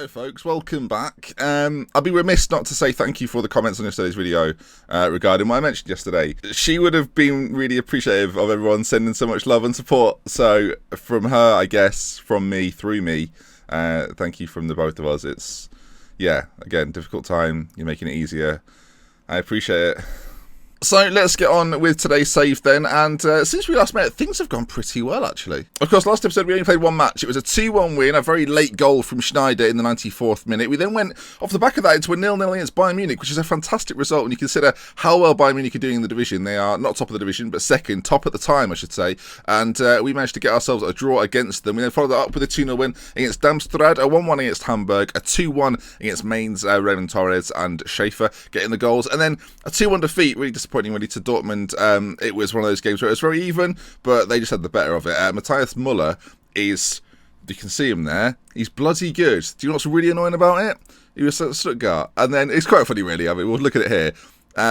Hello folks, welcome back. I'd be remiss not to say thank you for the comments on yesterday's video regarding what I mentioned yesterday. She would have been really appreciative of everyone sending so much love and support. So from her, I guess, from me, through me, thank you from the both of us. It's, yeah, again, difficult time. You're making it easier. I appreciate it. So let's get on with today's save then, and since we last met, things have gone pretty well actually. Of course, last episode we only played one match. It was a 2-1 win, a very late goal from Schneider in the 94th minute. We then went off the back of that into a 0-0 against Bayern Munich, which is a fantastic result when you consider how well Bayern Munich are doing in the division. They are not top of the division, but second, top at the time I should say, and we managed to get ourselves a draw against them. We then followed that up with a 2-0 win against Darmstadt, a 1-1 against Hamburg, a 2-1 against Mainz, Reven Torres and Schaefer getting the goals, and then a 2-1 defeat, really disappointing really, to Dortmund. It was one of those games where it was very even, but they just had the better of it. Matthias Muller is, you can see him there, he's bloody good. Do you know what's really annoying about it? He was at Stuttgart, and then it's quite funny really. I mean, we'll look at it here.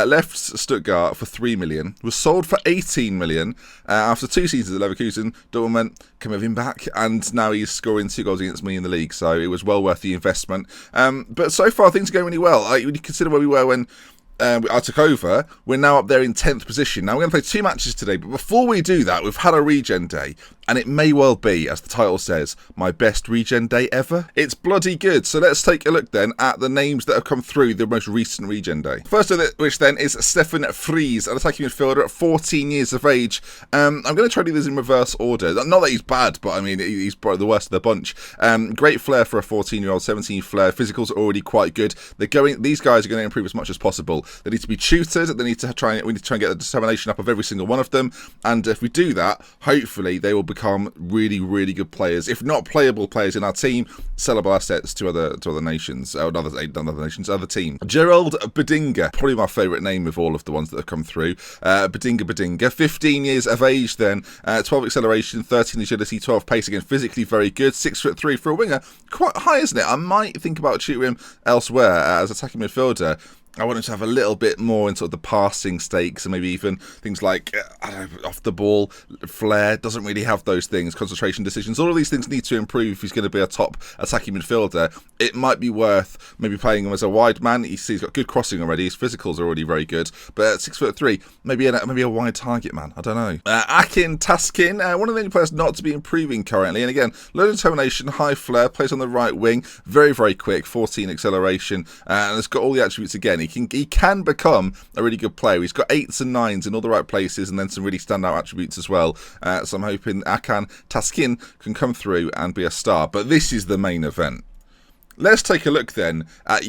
Left Stuttgart for 3 million, was sold for 18 million after 2 seasons at Leverkusen. Dortmund went, can we have him back? And now he's scoring 2 goals against me in the league, so it was well worth the investment. But so far things are going really well. When you consider where we were when I took over, we're now up there in 10th position. Now we're going to play 2 matches today, but before we do that, we've had a regen day, and it may well be, as the title says, my best regen day ever. It's bloody good. So let's take a look then at the names that have come through the most recent regen day. First of which then is Stefan Fries, an attacking midfielder at 14 years of age. I'm going to try to do this in reverse order. Not that he's bad, but I mean, he's probably the worst of the bunch. Great flair for a 14-year-old, 17 flair. Physicals are already quite good. These guys are going to improve as much as possible. They need to be tutored. We need to try and get the determination up of every single one of them. And if we do that, hopefully they will become really, really good players. If not playable players in our team, sellable assets to other nations, other teams. Gerald Bedinga, probably my favourite name of all of the ones that have come through. Bedinga, 15 years of age then, 12 acceleration, 13 agility, 12 pace. Again, physically very good. 6'3" for a winger, quite high, isn't it? I might think about shooting him elsewhere as attacking midfielder. I want him to have a little bit more in sort of the passing stakes, and maybe even things like, I don't know, off the ball, flair. Doesn't really have those things, concentration decisions. All of these things need to improve if he's going to be a top attacking midfielder. It might be worth maybe playing him as a wide man. He's got good crossing already. His physicals are already very good. But at 6'3", maybe a wide target man. I don't know. Akin Taskin, one of the only players not to be improving currently. And again, low determination, high flair, plays on the right wing. Very, very quick, 14 acceleration. And has got all the attributes again. He can become a really good player. He's got 8s and 9s in all the right places, and then some really standout attributes as well. So I'm hoping Akan Taskin can come through and be a star. But this is the main event. Let's take a look then at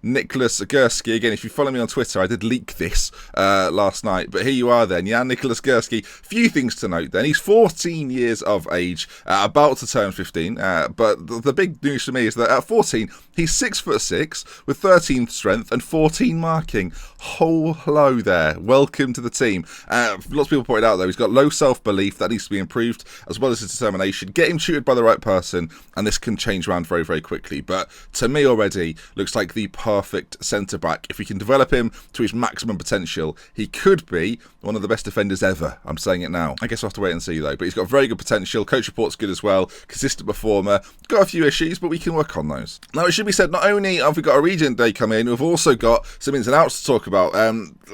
Nicklaus Sagorsky. Again, if you follow me on Twitter, I did leak this last night, but here you are then, Nicklaus Sagorsky. Few things to note then. He's 14 years of age, about to turn 15, but the big news for me is that at 14, he's 6'6", with 13 strength and 14 marking. Hello there. Welcome to the team. Lots of people pointed out, though, he's got low self-belief. That needs to be improved, as well as his determination. Get him tutored by the right person, and this can change around very, very quickly. But to me already, looks like the perfect centre-back. If we can develop him to his maximum potential, he could be one of the best defenders ever. I'm saying it now. I guess we'll have to wait and see, though. But he's got very good potential. Coach report's good as well. Consistent performer. Got a few issues, but we can work on those. Now, it should be said, not only have we got a regen day come in, we've also got some ins and outs to talk about.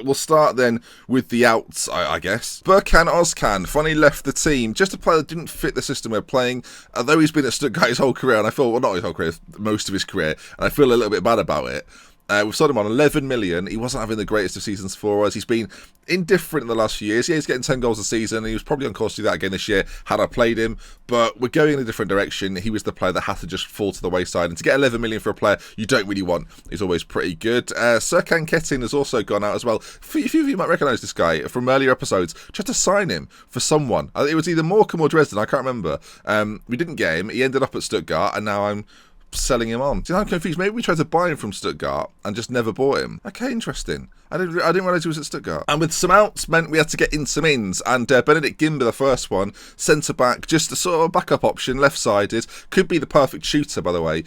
We'll start then with the outs, I guess. Berkan Ozcan finally left the team. Just a player that didn't fit the system we're playing. Although he's been at Stuttgart his whole career, and I feel, well, not his whole career, most of his career, and I feel a little bit bad about it. We've sold him on 11 million. He wasn't having the greatest of seasons for us. He's been indifferent in the last few years. Yeah, he's getting 10 goals a season, and he was probably on course to do that again this year had I played him. But we're going in a different direction. He was the player that had to just fall to the wayside. And to get 11 million for a player you don't really want is always pretty good. Serkan Ketin has also gone out as well. A few of you might recognise this guy from earlier episodes. Tried to sign him for someone. It was either Morecambe or Dresden. I can't remember. We didn't get him. He ended up at Stuttgart, and now I'm selling him on. See, I'm confused. Maybe we tried to buy him from Stuttgart and just never bought him. Okay, interesting. I didn't realise he was at Stuttgart. And with some outs meant we had to get in some ins. And Benedict Gimber, the first one, centre-back, just a sort of backup option, left-sided. Could be the perfect shooter, by the way,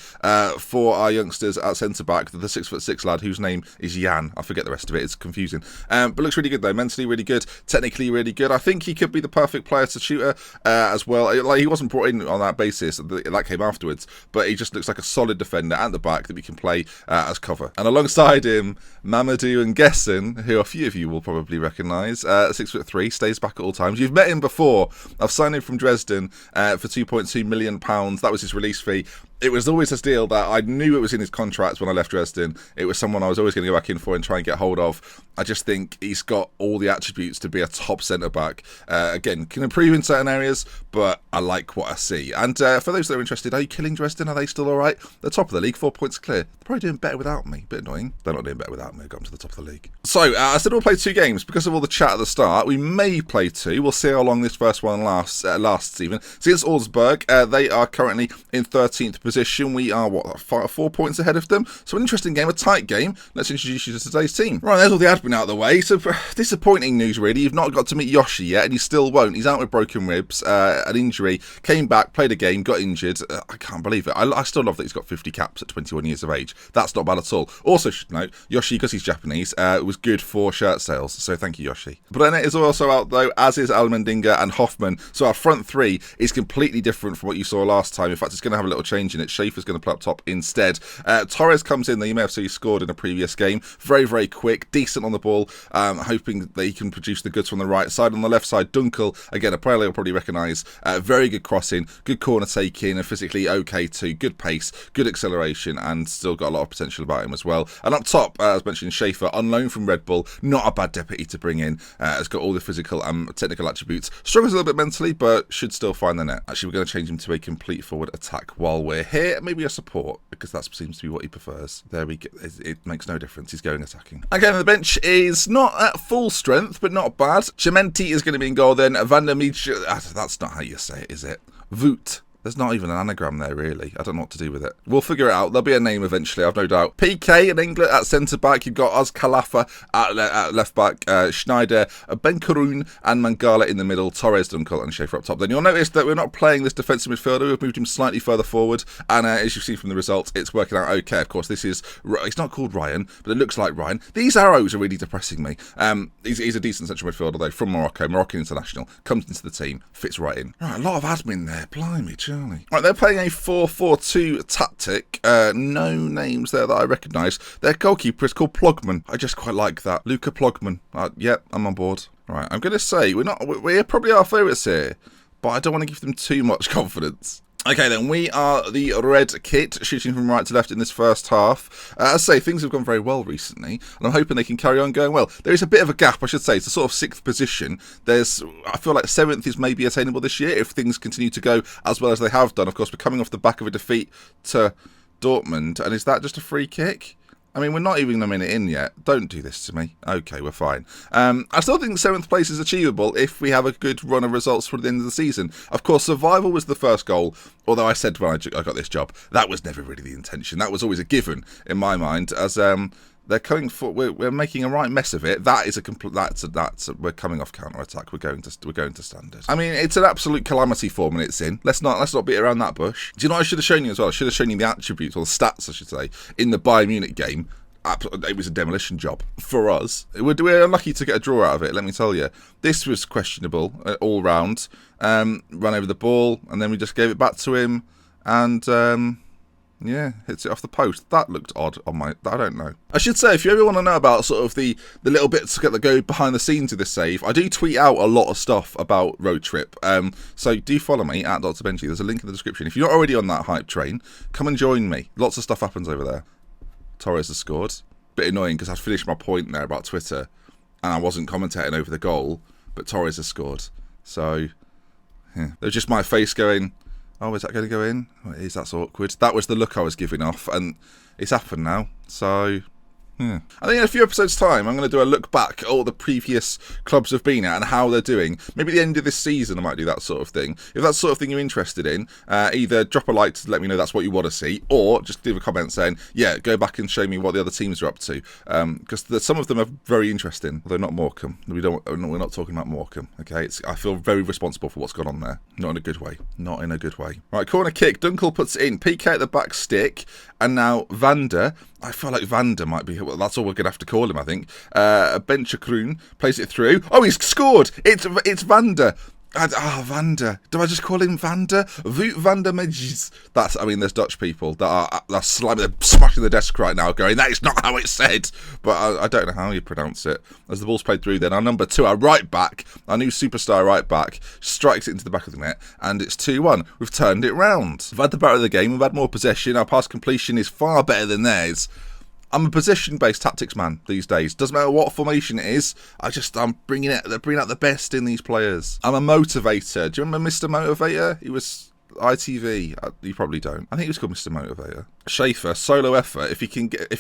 for our youngsters at centre-back. The 6'6" lad, whose name is Jan. I forget the rest of it. It's confusing. But looks really good, though. Mentally really good. Technically really good. I think he could be the perfect player to shooter as well. Like, he wasn't brought in on that basis. That came afterwards. But he just looks like like a solid defender at the back that we can play as cover. And alongside him, Mamadou and Gessen, who a few of you will probably recognise, 6'3", stays back at all times. You've met him before. I've signed him from Dresden for £2.2 million. That was his release fee. It was always a deal that I knew it was in his contract when I left Dresden. It was someone I was always going to go back in for and try and get hold of. I just think he's got all the attributes to be a top centre-back. Again, can improve in certain areas, but I like what I see. And for those that are interested, are you killing Dresden? Are they still all right? They're top of the league, 4 points clear. They're probably doing better without me. Bit annoying. They're not doing better without me. They've gotten to the top of the league. So, I said we'll play 2 games. Because of all the chat at the start, we may play 2. We'll see how long this first one lasts even. So against Augsburg, they are currently in 13th position. We are, 4 points ahead of them? So an interesting game, a tight game. Let's introduce you to today's team. Right, there's all the admin out of the way. So disappointing news, really. You've not got to meet Yoshi yet, and you still won't. He's out with broken ribs, an injury, came back, played a game, got injured. I can't believe it. I still love that he's got 50 caps at 21 years of age. That's not bad at all. Also, should note, Yoshi, because he's Japanese, was good for shirt sales. So thank you, Yoshi. Brenner is also out, though, as is Almendinger and Hoffman. So our front 3 is completely different from what you saw last time. In fact, it's going to have a little change in it. Schaefer's going to play up top instead. Torres comes in there. You may have seen he scored in a previous game. Very, very quick, decent on the ball. Hoping that he can produce the goods from the right side. On the left side, Dunkel, again, a player you'll probably recognise. Very good crossing, good corner taking, and physically okay too. Good pace, good acceleration, and still got a lot of potential about him as well. And up top, as mentioned, Schaefer, on loan from Red Bull. Not a bad deputy to bring in. Has got all the physical and technical attributes. Struggles a little bit mentally, but should still find the net. Actually, we're going to change him to a complete forward attack while we're here. Maybe a support, because that seems to be what he prefers. There we go. It makes no difference. He's going attacking. Again, the bench is not at full strength, but not bad. Chimenti is going to be in goal then. Van der Meij, that's not how you say it, is it? Voot. There's not even an anagram there, really. I don't know what to do with it. We'll figure it out. There'll be a name eventually, I've no doubt. PK in England at centre-back. You've got Oz Kalafa at left-back. Schneider, Benkaroon, and Mangala in the middle. Torres, Dunkel, and Schaefer up top. Then you'll notice that we're not playing this defensive midfielder. We've moved him slightly further forward. And as you see from the results, it's working out okay. Of course, this is... It's not called Ryan, but it looks like Ryan. These arrows are really depressing me. He's a decent central midfielder, though, from Morocco. Moroccan international. Comes into the team. Fits right in. Right, a lot of admin there. Blimey, Right, they're playing a 4-4-2 tactic. No names there that I recognise. Their goalkeeper is called Plogman. I just quite like that. Luca Plogman. Yep, I'm on board. Right, I'm going to say we're probably our favourites here, but I don't want to give them too much confidence. Okay then, we are the red kit, shooting from right to left in this first half. As I say, things have gone very well recently, and I'm hoping they can carry on going well. There is a bit of a gap, I should say. It's a sort of 6th position. I feel like 7th is maybe attainable this year if things continue to go as well as they have done. Of course, we're coming off the back of a defeat to Dortmund, and is that just a free kick? I mean, we're not even a minute in yet. Don't do this to me. Okay, we're fine. I still think 7th place is achievable if we have a good run of results for the end of the season. Of course, survival was the first goal, although I said when I got this job, that was never really the intention. That was always a given in my mind, as they're coming for. We're making a right mess of it. That is a complete. We're coming off counter attack. We're going to standard. I mean, it's an absolute calamity 4 minutes in. Let's not beat around that bush. Do you know what I should have shown you as well? I should have shown you the attributes, or the stats, I should say, in the Bayern Munich game. It was a demolition job for us. We're unlucky to get a draw out of it, let me tell you. This was questionable all round. Run over the ball, and then we just gave it back to him, and yeah, hits it off the post. That looked odd on I don't know. I should say, if you ever want to know about sort of the little bits that go behind the scenes of this save, I do tweet out a lot of stuff about Roadtrip. So do follow me at Dr. Benji. There's a link in the description. If you're not already on that hype train, come and join me. Lots of stuff happens over there. Torres has scored. Bit annoying because I'd finished my point there about Twitter and I wasn't commentating over the goal, but Torres has scored. So, yeah. There's just my face going, oh, is that going to go in? Oh, it is, that's awkward. That was the look I was giving off, and it's happened now. So, yeah. I think in a few episodes' time, I'm going to do a look back at all the previous clubs have been at and how they're doing. Maybe at the end of this season, I might do that sort of thing. If that's the sort of thing you're interested in, either drop a like to let me know that's what you want to see, or just leave a comment saying, yeah, go back and show me what the other teams are up to. Because some of them are very interesting, although not Morecambe. We're not talking about Morecambe, okay? I feel very responsible for what's gone on there. Not in a good way. Not in a good way. Right, corner kick. Dunkel puts it in. PK at the back stick. And now Vander. I feel like Vander might be... Well, that's all we're going to have to call him, I think. Benchakroon plays it through. Oh, he's scored! It's Vander. Vander. Do I just call him Vander? Wout van der Medjes. That's, I mean, there's Dutch people that are smashing the desk right now going, that is not how it's said. But I don't know how you pronounce it. As the ball's played through then, our number 2, our right back, our new superstar right back, strikes it into the back of the net, and it's 2-1. We've turned it round. We've had the better of the game, we've had more possession, our pass completion is far better than theirs. I'm a possession-based tactics man these days. Doesn't matter what formation it is. I'm bringing out the best in these players. I'm a motivator. Do you remember Mr. Motivator? He was ITV. You probably don't. I think he was called Mr. Motivator. Schaefer, solo effort. If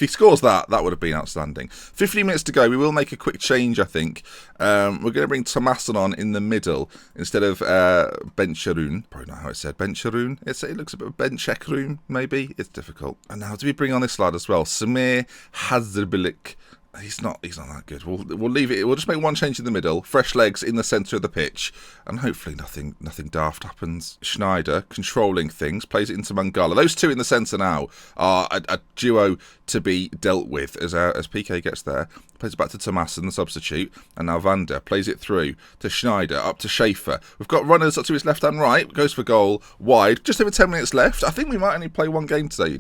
he scores that would have been outstanding. 15 minutes to go. We will make a quick change, I think. We're going to bring Thomason on in the middle instead of Bencherun. Probably not how it's said. Bencherun. It looks a bit of Benchekrun, maybe. It's difficult. And now, do we bring on this lad as well? Samir Hazırbilik. He's not that good. We'll leave it. We'll just make one change in the middle. Fresh legs in the centre of the pitch, and hopefully nothing daft happens. Schneider controlling things, plays it into Mnchengladbach. Those two in the centre now are a duo to be dealt with as PK gets there. Plays it back to Thomason, the substitute, and now Vander plays it through to Schneider, up to Schaefer. We've got runners up to his left and right. Goes for goal, wide. Just over 10 minutes left. I think we might only play one game today.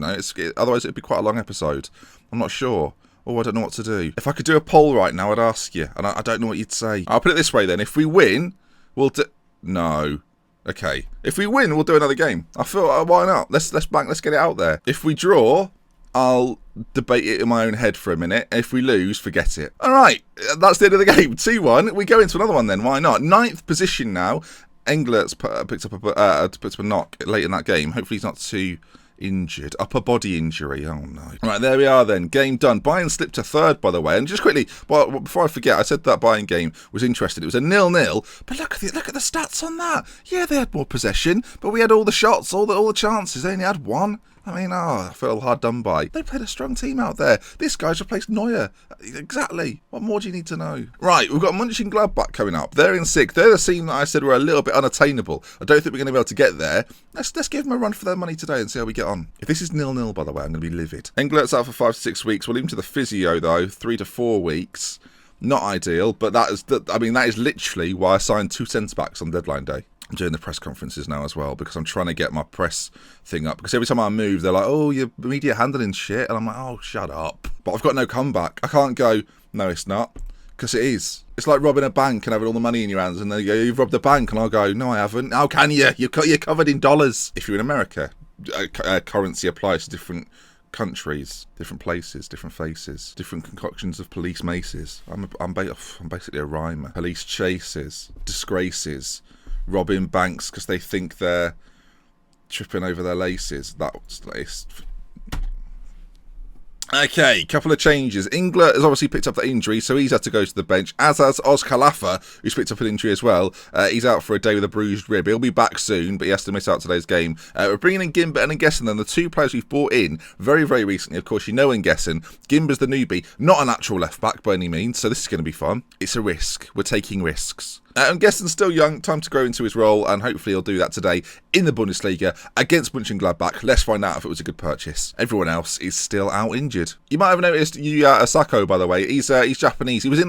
Otherwise it'd be quite a long episode. I'm not sure. Oh, I don't know what to do. If I could do a poll right now, I'd ask you, and I don't know what you'd say. I'll put it this way then. If we win, we'll do... No. Okay. If we win, we'll do another game. I feel, why not? Let's get it out there. If we draw, I'll debate it in my own head for a minute. If we lose, forget it. All right. That's the end of the game. 2-1. We go into another one then. Why not? 9th position now. Englert's picked up a knock late in that game. Hopefully he's not too... injured. Upper body injury. Oh no. Right, there we are then. Game done. Bayern slipped to 3rd, by the way. And just quickly, well, before I forget, I said that Bayern game was interesting. It was a 0-0. But look at the stats on that. Yeah, they had more possession, but we had all the shots, all the chances. They only had one. I mean, I feel hard done by. They played a strong team out there. This guy's replaced Neuer. Exactly. What more do you need to know? Right, we've got Mnchengladbach coming up. They're in 6th. They're the team that I said were a little bit unattainable. I don't think we're going to be able to get there. Let's give them a run for their money today and see how we get on. If this is 0-0, by the way, I'm going to be livid. Englert's out for 5 to 6 weeks. We'll leave him to the physio, though. 3 to 4 weeks. Not ideal, but that is literally why I signed 2 centre-backs on deadline day. I'm doing the press conferences now as well because I'm trying to get my press thing up. Because every time I move, they're like, oh, your media handling shit. And I'm like, oh, shut up. But I've got no comeback. I can't go, no, it's not. Because it is. It's like robbing a bank and having all the money in your hands. And they go, you've robbed the bank. And I'll go, no, I haven't. How can you? You're covered in dollars. If you're in America, currency applies to different countries, different places, different faces, different concoctions of police maces. I'm basically a rhymer. Police chases, disgraces, robbing banks because they think they're tripping over their laces. That's okay, couple of changes. Engler has obviously picked up that injury, so he's had to go to the bench, as has Oz Khalifa, who's picked up an injury as well. He's out for a day with a bruised rib. He'll be back soon, but he has to miss out today's game. We're bringing in Gimba and Ngessen, then the 2 players we've brought in very, very recently. Of course, you know Ngessen. Gimba's the newbie, not a natural left-back by any means, so this is going to be fun. It's a risk. We're taking risks. Ngessen's still young, time to grow into his role, and hopefully he'll do that today in the Bundesliga against Mönchengladbach. Let's find out if it was a good purchase. Everyone else is still out injured. You might have noticed Yuya Asako, by the way. He's Japanese. He's in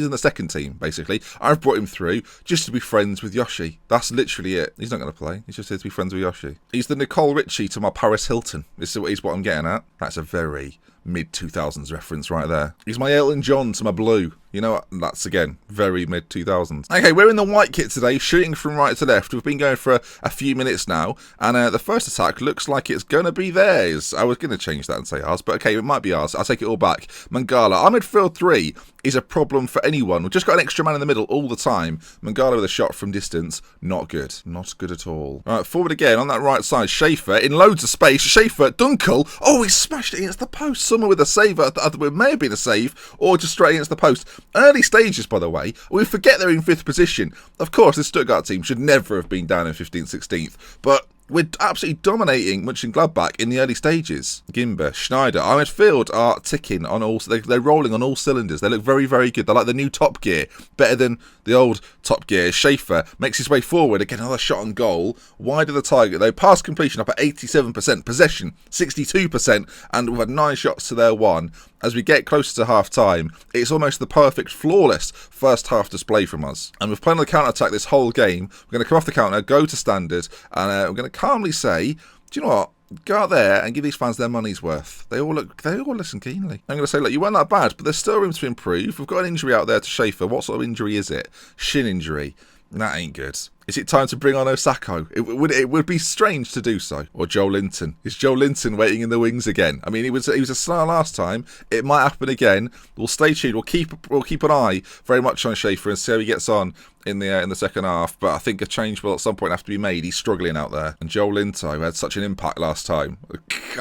the second team, basically. I've brought him through just to be friends with Yoshi. That's literally it. He's not going to play. He's just here to be friends with Yoshi. He's the Nicole Richie to my Paris Hilton. This is what I'm getting at. That's a very mid-2000s reference right there. He's my Elton John to my Blue. You know what? That's, again, very mid-2000s. Okay, we're in the white kit today, shooting from right to left. We've been going for a few minutes now, and the first attack looks like it's going to be theirs. I was going to change that and say ours, but okay, it might be ours. I'll take it all back. Mnchengladbach. Our midfield 3 is a problem for anyone. We've just got an extra man in the middle all the time. Mnchengladbach with a shot from distance. Not good. Not good at all. All right, forward again on that right side. Schaefer in loads of space. Schaefer, Dunkel. Oh, he smashed it against the post. Someone with a save. It may have been a save, or just straight against the post. Early stages, by the way. We forget they're in 5th position. Of course, this Stuttgart team should never have been down in 15th, 16th, but We're absolutely dominating Mnchengladbach in the early stages. Gimber, Schneider, our midfield are ticking on all. They're rolling on all cylinders. They look very, very good. They're like the new Top Gear, better than the old Top Gear. Schaefer makes his way forward. Again, another shot on goal. Wide of the target, though. Pass completion up at 87%. Possession, 62%. And we've had 9 shots to their 1. As we get closer to half-time, it's almost the perfect, flawless first-half display from us. And we've played on the counter-attack this whole game. We're going to come off the counter, go to standard, and we're going to calmly say, do you know what? Go out there and give these fans their money's worth. They all listen keenly. I'm going to say, look, you weren't that bad, but there's still room to improve. We've got an injury out there to Schaefer. What sort of injury is it? Shin injury. That ain't good. Is it time to bring on Osako? It would be strange to do so. Or Joe Linton. Is Joe Linton waiting in the wings again? I mean, he was a star last time. It might happen again. We'll stay tuned. We'll keep an eye very much on Schaefer and see how he gets on in the second half. But I think a change will at some point have to be made. He's struggling out there. And Joe Linton, who had such an impact last time,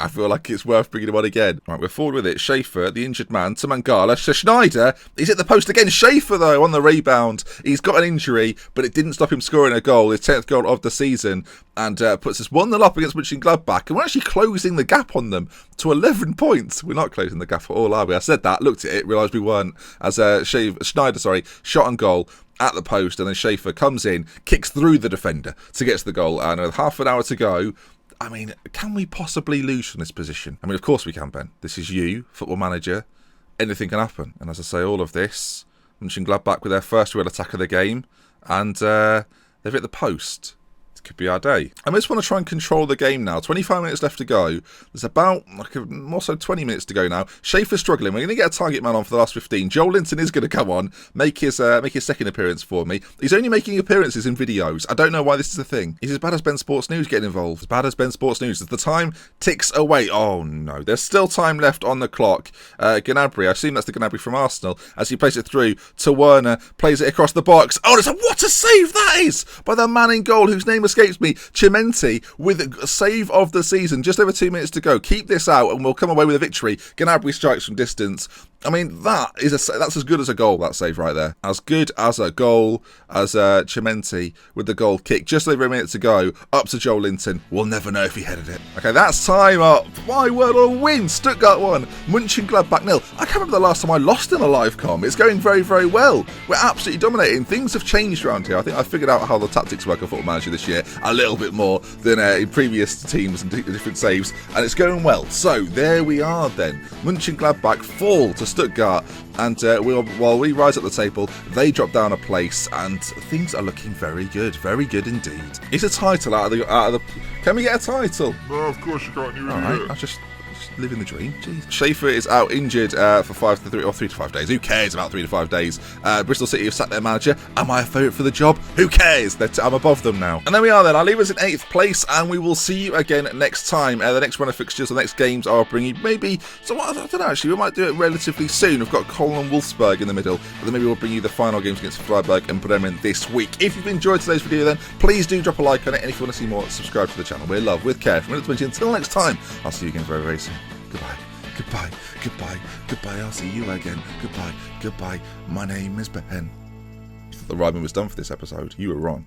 I feel like it's worth bringing him on again. Right, we're forward with it. Schaefer, the injured man, to Mangala. Schneider, he's at the post again. Schaefer, though, on the rebound. He's got an injury, but it didn't stop him scoring a goal. His 10th goal of the season, and puts us 1-0 up against Mnchengladbach, and we're actually closing the gap on them to 11 points. We're not closing the gap at all, are we? I said that, looked at it, realised we weren't, as Schneider, shot on goal at the post, and then Schaefer comes in, kicks through the defender to get to the goal, and with half an hour to go, I mean, can we possibly lose from this position? I mean, of course we can, Ben. This is you, football manager. Anything can happen. And as I say all of this, Mnchengladbach with their first real attack of the game, and they've hit the post. It could be our day. I just want to try and control the game now. 25 minutes left to go. There's about more so 20 minutes to go now. Schaefer's struggling. We're going to get a target man on for the last 15. Joel Linton is going to come on, make his second appearance for me. He's only making appearances in videos. I don't know why this is a thing. He's as bad as Ben Sports News getting involved. As bad as Ben Sports News. As the time ticks away. Oh no, there's still time left on the clock. Gnabry, I assume that's the Gnabry from Arsenal, as he plays it through to Werner, plays it across the box. Oh, what a save that is by the man in goal whose name escapes me, Chimenti, with a save of the season. Just over 2 minutes to go. Keep this out and we'll come away with a victory. Gnabry strikes from distance. I mean, that's as good as a goal, that save right there. As good as a goal as Chimenti with the goal kick. Just over a minute to go. Up to Joel Linton. We'll never know if he headed it. Okay, that's time up. My word, a win. Stuttgart 1. Mnchengladbach 0. I can't remember the last time I lost in a live com. It's going very, very well. We're absolutely dominating. Things have changed around here. I think I figured out how the tactics work of Football Manager this year a little bit more than in previous teams and different saves. And it's going well. So, there we are then. Mnchengladbach fall to Stuttgart, and while we rise up the table, they drop down a place, and things are looking very good indeed. It's a title out of the. Can we get a title? No, of course you can't. You all right, I'm just living the dream. Jeez. Schaefer is out injured for 3 to 5 days. Who cares about 3 to 5 days? Bristol City have sacked their manager. Am I a favourite for the job? Who cares? I'm above them now. And there we are then. I'll leave us in 8th place, and we will see you again next time. The next run of fixtures, the next games I'll bring you maybe. So I don't know, actually, we might do it relatively soon. We've got Cologne and Wolfsburg in the middle, but then maybe we'll bring you the final games against Freiburg and Bremen this week. If you've enjoyed today's video, then please do drop a like on it, and if you want to see more, subscribe to the channel. We're love, with care. From minute 20 until next time, I'll see you again very, very soon. Goodbye. Goodbye, goodbye, goodbye, I'll see you again. Goodbye, goodbye, my name is Ben. You thought the rhyming was done for this episode? You were wrong.